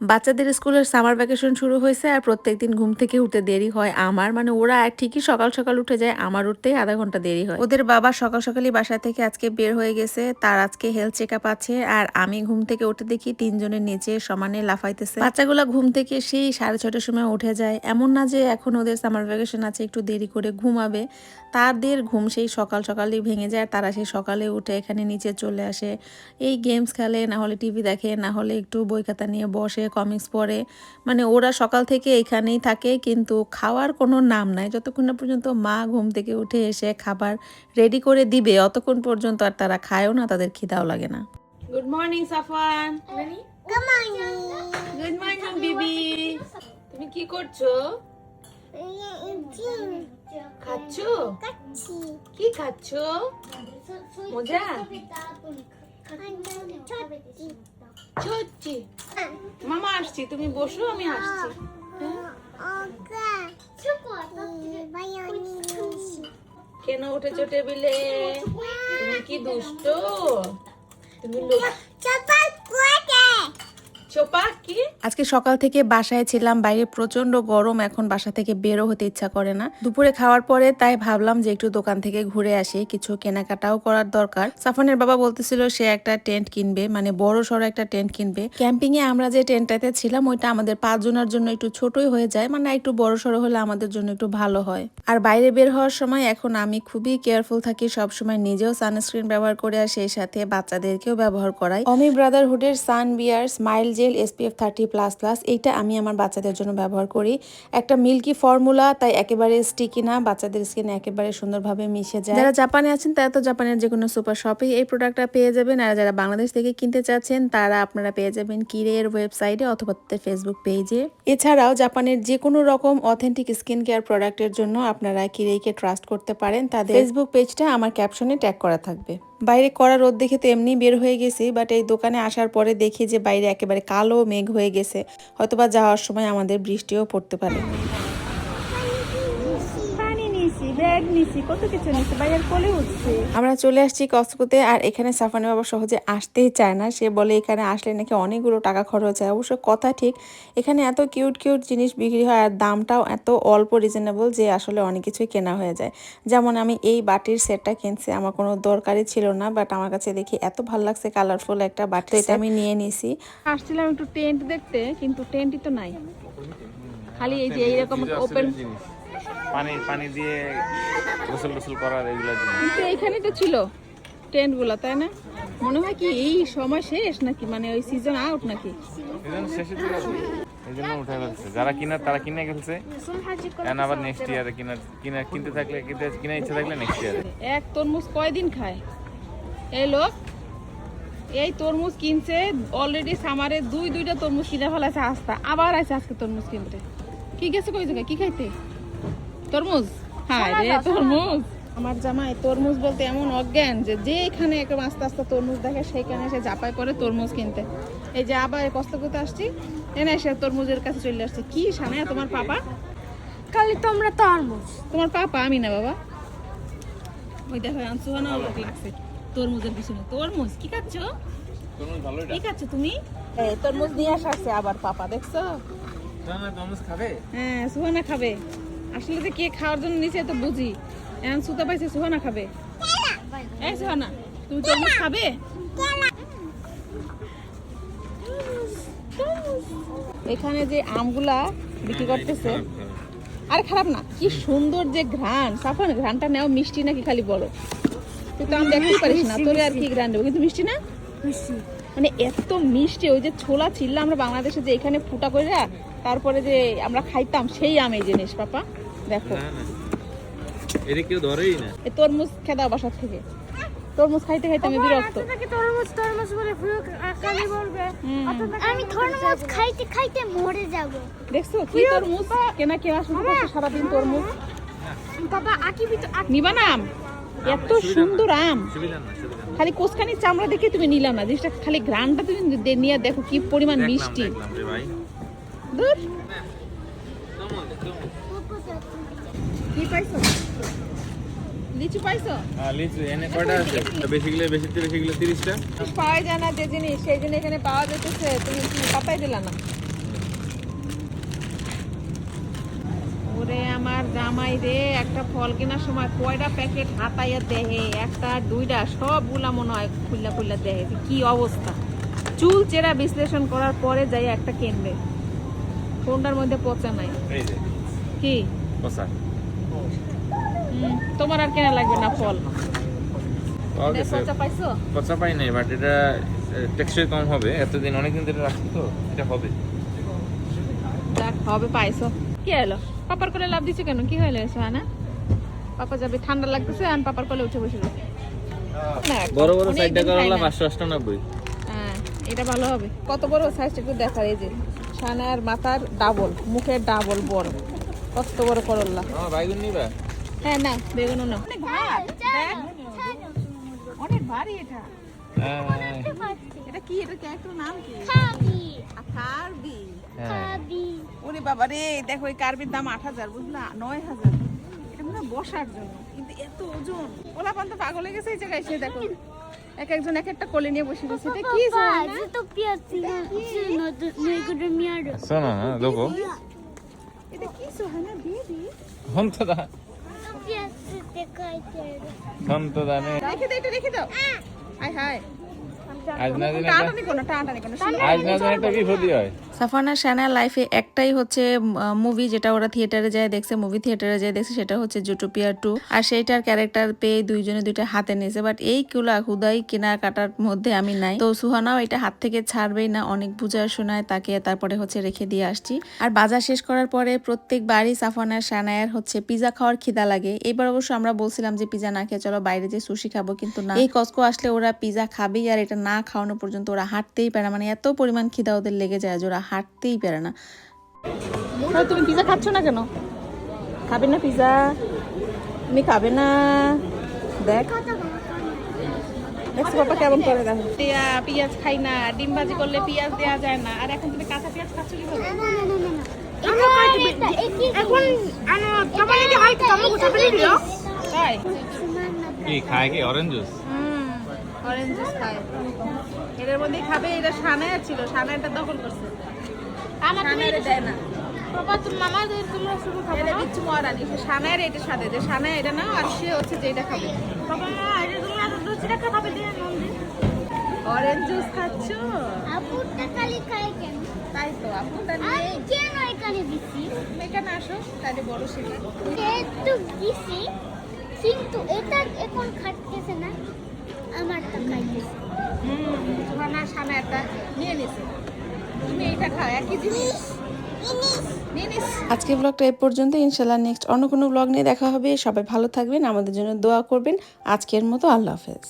বাচ্চাদের স্কুলের summer vacation শুরু হয়েছে আর প্রত্যেকদিন ঘুম থেকে উঠতে দেরি হয় আমার, মানে ওরা ঠিকই সকাল সকাল উঠে যায়, আমার উঠতেই আধা ঘন্টা দেরি হয়। ওদের বাবা সকাল সকালই বাসা থেকে আজকে বের হয়ে গেছে, তার আজকে হেলথ চেক আপ আছে। আর আমি ঘুম থেকে উঠে দেখি তিনজনের নিচে সমানে লাফাইতেছে। বাচ্চাগুলা ঘুম থেকে সেই 6:30টার সময় উঠে যায়। এমন না যে এখন ওদের সামার ভ্যাকেশন আছে একটু দেরি করে ঘুমাবে, তাদের ঘুম সেই সকাল সকালই ভেঙে যায়। তারা সেই সকালে উঠে এখানে নিচে চলে আসে, এই গেমস খেলে, না হলে টিভি দেখে, না হলে একটু বই খাতা নিয়ে বসে কমিক্স পড়ে। মানে ওরা সকাল থেকে এখানেই থাকে, কিন্তু খাওয়ার কোনো নাম নাই। যতক্ষণ না পর্যন্ত মা ঘুম থেকে উঠে এসে খাবার রেডি করে দিবে, অতক্ষণ পর্যন্ত আর তারা খায়ও না, তাদের খিদাও লাগে না। Good morning Safwan. Good morning. Good morning বিবি। তুমি কি করছো? খাচ্ছো? কি খাচ্ছো? মজা? ছোট্টি মামা আসছি, তুমি বসো, আমি আসছি। কেন উঠেছো টেবিলে? তুমি কি দুষ্ট? তুমি চোপা কি? আজকে সকাল থেকে বাসায় ছিলাম, বাইরে প্রচন্ড গরম, এখন বাসা থেকে বেরো হতে ইচ্ছা করে না। দুপুরে খাওয়ার পরে তাই ভাবলাম যে একটু দোকান থেকে ঘুরে আসি, কিছু কেনাকাটাও করার দরকার। সাফনের বাবা বলতেছিল সে একটা টেন্ট কিনবে, মানে বড় সড়ো একটা টেন্ট কিনবে। ক্যাম্পিং এ আমরা যে টেন্টটাতে ছিলাম ওইটা আমাদের 5 জনের জন্য একটু ছোটই হয়ে যায়, মানে একটু বড় সড়ো হলে আমাদের জন্য একটু ভালো হয়। আর বাইরে বের হওয়ার সময় এখন আমি খুবই কেয়ারফুল থাকি, সব সময় নিজেও সানস্ক্রিন ব্যবহার করে, আর সেই সাথে বাচ্চাদেরকেও ব্যবহার করাই। অমি ব্রাদারহুডের সান বিয়ার স্মাইল জেল SPF 30++, এইটা আমি আমার বাচ্চাদের জন্য ব্যবহার করি। একটা মিল্কি ফর্মুলা, তাই একেবারে স্টিকি না, বাচ্চাদের স্কিনে একেবারে সুন্দরভাবে মিশে যায়। যারা জাপানে আছেন তারা তো জাপানের যে কোনো সুপার শপে এই প্রোডাক্টটা পেয়ে যাবেন, আর যারা বাংলাদেশ থেকে কিনতে চাচ্ছেন তারা আপনারা পেয়ে যাবেন কিরের ওয়েবসাইটে অথবা তাদের ফেসবুক পেজে। এছাড়াও জাপানের যে কোনো রকম অথেন্টিক স্কিন কেয়ার প্রোডাক্টের জন্য আপনারা কিরেইকে ট্রাস্ট করতে পারেন, তাদের ফেসবুক পেজটা আমার ক্যাপশনে ট্যাগ করা থাকবে। বাইরে কড়া রোদ দেখে তো এমনি বের হয়ে গেছি, বাট এই দোকানে আসার পরে দেখি যে বাইরে একেবারে কালো মেঘ হয়ে গেছে, হয়তোবা যাওয়ার সময় আমাদের বৃষ্টিও পড়তে পারে। আমরা চলে আসছি কসকোতে, আর এখানে সাফানি বাবা সহজে আসতেই চায় না। সে বলে এখানে আসলে নাকি অনেকগুলো টাকা খরচ হয়। অবশ্য কথা ঠিক, এখানে এত কিউট কিউট জিনিস বিক্রি হয় আর দামটাও এত অল্প রিজনেবল যে আসলে অনেক কিছুই কেনা হয়ে যায়। যেমন আমি এই বাটির সেটটা কিনছি, আমার কোনো দরকারই ছিল না, বাট আমার কাছে দেখি এত ভালো লাগছে, কালারফুল একটা বাটি, এটা আমি নিয়ে নিছি। আসছিলাম একটু টেন্ট দেখতে, কিন্তু টেন্টই তো নাই, খালি এই যে এইরকম ওপেন পানি দিয়ে গোসল করার এগুলা জিনিস। কিন্তু এইখানেই তো ছিল টেন্ট গুলা, তাই না? মনে হয় কি এই সময় শেষ নাকি, মানে ওই সিজন আউট নাকি? সিজন শেষের দিকে আছে, এই জন্য উঠে ফেলছে। যারা কিনার তারা কিনে ফেলছে, এখন আবার নেক্সট ইয়ারে কিনতে থাকলে কিনা ইচ্ছা থাকলে নেক্সট ইয়ারে। এক তরমুজ কয়দিন খায় এই লোক? এই তরমুজ কিনছে অলরেডি, সামারে দুইটা তরমুজ কিনে ফেলাছে, আস্তা আবার আছে আজকে তরমুজ কিনতে। কি গেছে কই জায়গায়, কি খাইতে? তরমুজ? হ্যাঁ রে তরমুজ। আমার জামাই তরমুজ বলতে এমন অজ্ঞান যে যেখানে একদম আস্তে আস্তে তরমুজ দেখে সেইখানে সে ঝাঁপাই করে তরমুজ কিনতে। এই যে আবার কষ্ট করতে আসছি, এনে এসে তরমুজের কাছে চলে আসছে। কি সানায়া তোমার পাপা? খালি তোমরা তরমুজ। তোমার পাপা, আমি না বাবা। ওই দেখো আনসুহানা লাগছে তরমুজের পিছনে। তরমুজ কি খাচ্ছ? তরমুজ ভালো এটা। কি খাচ্ছ তুমি? এই তরমুজ নিয়ে আসছে আবার পাপা, দেখছো? সুহানা তরমুজ খাবে? হ্যাঁ সুহানা খাবে। আসলে যে কে খাওয়ার জন্য নিচে তো বুঝি, এখন সুতা পাইছে সুহানা খাবে। এই সুহানা তুমি তরমুজ খাবে? এখানে যে আমগুলা বিক্রি করতেছে, আরে খারাপ না, কি সুন্দর যে ঘ্রাণ। সাফান ঘ্রাণটা নেও মিষ্টি নাকি খালি বলো? তুই তো আম দেখতেই পারিস না, তোরে আর কি ঘ্রাণ দেবো, কিন্তু মিষ্টি না? মানে এত মিষ্টি। ওই যে ছোলা ছিললা আমরা বাংলাদেশে যে এখানে ফুটা করে তারপরে যে আমরা খাইতাম, সেই আম এই জিনিস পাপা দেখো। এটা কেউ ধরেই না। এই তরমুজ খেদা বাসার থেকে, তরমুজ খাইতে খাইতে আমি বিরক্ত। তরমুজ বলে খালি বলবে, আমি তরমুজ খাইতে খাইতে মরে যাব। দেখছো কি তরমুজ কেনা শুরু করছে সারাদিন তরমুজ। বাবা নিবা না আম? এত সুন্দর আম, খালি কোসখানি চামড়া দেখে তুমি নিলাম না, জিনিসটা খালি ঘ্রাণটা তুমি নিয়ে দেখো কি পরিমাণ মিষ্টি। দূর কি পাইছো? লিচু পাইছো? হ্যাঁ লিচু এনে কয়টা আছে? বেশিগুলো 30টা। পাওয়া যায় না যে জিনিস, সেই জিনিস এখানে পাওয়া যেতেছে, তুমি কি পাপাই দিলা না? ওরে আমার জামাই রে, একটা ফল কেনার সময় কয়টা প্যাকেট হাতাইয়া দেহে, একটা দুইটা সবগুলা মনে হয় খুল্লা খুল্লা দেহে। কি অবস্থা! চুল চেরা বিশ্লেষণ করার পরে যাই একটা কিনবে, কোনটার মধ্যে পচা নাই। এই যে কি পচা তোমার আর কেনা লাগবে না ফল। পাওয়া গেছে। পচা পাইছো? পচা পাই নাই, বাট এটা টেক্সচার কম হবে, এতদিন অনেকদিন ধরে রাখছি তো এটা হবে। যাক, হবে পাইছো। কি হলো? পাপার কোলে লাভ দিছো কেন? কি হইলো সোহানা? পাপা যাবে, ঠান্ডা লাগতেছে, আর পাপার কোলে উঠে বসে রয়েছে। বড় বড় সাইডটা করলা 598। হ্যাঁ, এটা ভালো হবে। কত বড় সাইজটা একটু দেখা। এই যে সানার মাথার ডাবল, মুখের ডাবল বড়, কত বড় করল্লা। বাইগুন নিবা? হ্যাঁ, না বেগুনও না। অনেক ভার, দেখ অনেক ভারী এটা। এটা কি? এটা ক্যারেক্টার নাম কি? কার্বি। ওরে বাবা রে, দেখো এই কার্বির দাম 8000, বুঝলা? 9000। এটা মনে হয় বসার জন্য, কিন্তু এত ওজন। ওলা পান্ত পাগল হয়ে গেছে এই জায়গায় এসে। দেখো এক একজন এক একটা কোলে নিয়ে বসে গেছে। এটা কি সোহানা? শোনো না দেখো, এটা কি সোহানা? বেবি হন্তদা হন্তদা নে রেখে দাও, এটা রেখে দাও। আয় হায়, আজ না দিনে টানাটানি কোনো, টানাটানি কোনো। আজ না দিনে একটা বিপদই হয়। সাফানা সানার লাইফে একটাই হচ্ছে মুভি, যেটা ওরা থিয়েটারে যায় দেখছে, মুভি থিয়েটারে যায় দেখছে, সেটা হচ্ছে জুটোপিয়া 2। আর সেইটার ক্যারেক্টার পেয়ে দুইজনে দুইটা হাতে নিয়েছে। বাট এই কুলা হুদাই কেনা কাটার মধ্যে আমি নাই, তো সুহানাও এটা হাত থেকে ছাড়বেই না। অনেক বুঝার শোনায় তাকে, তারপরে হচ্ছে রেখে দিয়ে আসছি। আর বাজার শেষ করার পরে প্রত্যেকবারই সাফানার সানায়ের হচ্ছে পিজা খাওয়ার খিদা লাগে। এবার অবশ্য আমরা বলছিলাম যে পিজা না খেয়ে চলো বাইরে যে সুশি খাবো, কিন্তু না, এই কসকো আসলে ওরা পিজা খাবেই, আর এটা না খাওয়ানো পর্যন্ত ওরা হাঁটতেই পারে না। মানে এত পরিমাণ খিদা ওদের লেগে যায় যে ওরা হাঁটতেই পারে না। তুমি পিজা খাচ্ছ না কেন? খাবে না পিজা? তুমি খাবে না? দেখ দেখছো বাবা কেমন করে। দেখো পেঁয়াজ খাই না, ডিম ভাজি করলে পেঁয়াজ দেওয়া যায় না, আর এখন তুমি কাঁচা পেঁয়াজ খাচ্ছ কি করে? তাই কি খায় কি? Orange juice? অরেঞ্জ জুস খায়। এটার মধ্যেই খাবে। এটা সানায়া ছিল, সানায়াটা দখল করছে। সানায়ারে দেয় না। এটা বিচ্ছু মহারানী, সে সানায়ার এটা সাথে যে সানায়া এটা না, আর সে হচ্ছে যে এটা খাবে। অরেঞ্জ জুস খাচ্ছ? তাই তো আপুটা নেই। এখানে আসো, তাহলে বড় সেটা। কিন্তু এটা এখন খাটতেছে না, আমারটা খাইতেছে। সুহানা সানায়াটা নিয়ে নিছে, তুমি এইটা খাও, একই জিনিস নিয়ে নিস। আজকের ব্লগটা এই পর্যন্ত। ইনশাল্লাহ নেক্সট অন্য কোনো ব্লগ নিয়ে দেখা হবে। সবাই ভালো থাকবেন, আমাদের জন্য দোয়া করবেন। আজকের মতো আল্লাহ হাফেজ।